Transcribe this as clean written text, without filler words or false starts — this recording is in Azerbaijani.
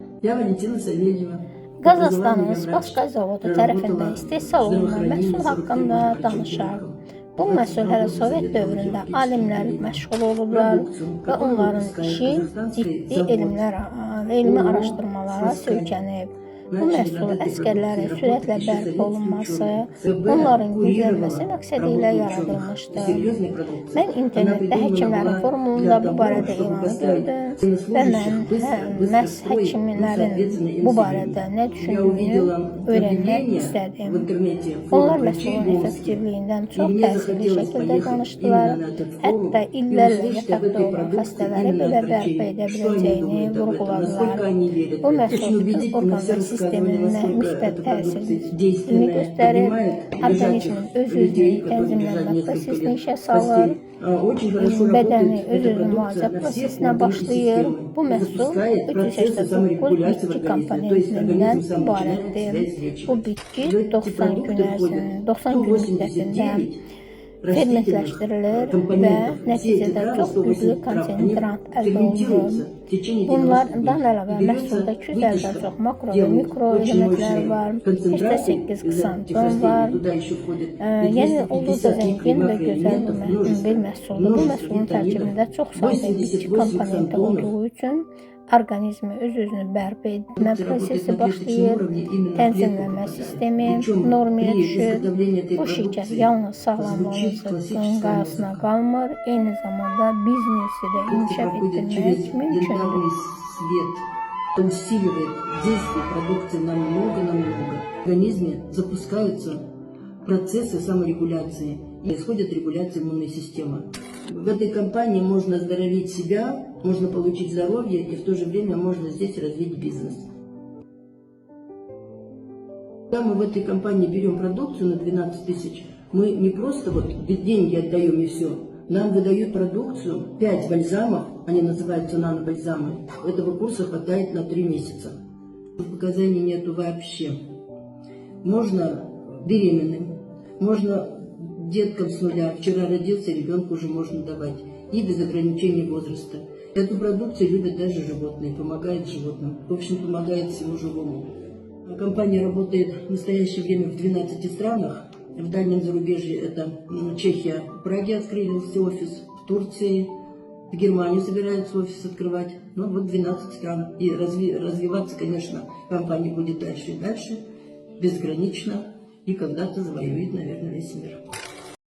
Я Валентина Савельева. Qazaxstanın Spasskay zavodu tərəfindən istehsal olunan məhsul haqqında danışaq. Bu məhsul hələ Sovet dövründə alimlər məşğul olublar və onların işi ciddi elmi araşdırmalara söykənib. Bu məhsul əsgərlərin sürətlə bərpa olunması, onların güclənməsi məqsədi ilə yaradılmışdır. Mən internetdə həkimlərin forumunda bu barədə elanı gördüm və mən məhz həkimlərin bu barədə nə düşündüyünü öyrənmək istədim. Onlar məhsulun effektivliyindən çox təsirli şəkildə danışdılar. Hətta illərlə yataqda olan xəstələri belə bərpa edə biləcəyini vurğuladılar. Bu məhsul bütün orqan sisteminə müsbət təsirini göstərir, orqanizmin öz-özünü tənzimlənmə prosesini işə salır, bədəni öz-özünü müalicə prosesinə başlayır. Bu məhsul 389 bitki komponentindən ibarətdir. Bu bitki 90 gün müddətində fermentləşdirilir və nəticədə çox güclü konsentrat əldə olunur. Bunlardan əlavə məhsulda 250-dən çox makro və mikro elementlər var, 8 ksanton var. Yəni, olduqca zəngin və gözəl bir məhsuldur. Bu məhsulun tərkibində çox sayda bitki komponenti olduğu üçün orqanizmi öz-özünü bərpa etmə prosesi başlayır, tənzimləmə sistemi normaya düşür. Bu şirkət yalnız sağlamlığınızın qayğısına qalmır, eyni zamanda biznesi də inkişaf etdirmək mümkündür. Усиливает действие продукции намного. В организме запускаются процессы саморегуляции и происходит регуляция иммунной системы. В этой компании можно оздоровить себя, можно получить здоровье и в то же время можно здесь развить бизнес. Когда мы в этой компании берем продукцию на 12 тысяч, мы не просто деньги отдаем и все. Нам выдают продукцию, 5 бальзамов, они называются нанобальзамы. Этого курса хватает на 3 месяца. Показаний нету вообще. Можно беременным, можно деткам с нуля. Вчера родился, ребенку уже можно давать. И без ограничения возраста. Эту продукцию любят даже животные, помогает животным. В общем, помогает всему живому. Компания работает в настоящее время в 12 странах. В дальнем зарубежье это Чехия, в Праге открылся офис, в Турции, в Германию собираются офис открывать. Ну вот 12 стран. И развиваться, конечно, компания будет дальше и дальше, безгранично. И когда-то завоюет, наверное, весь мир.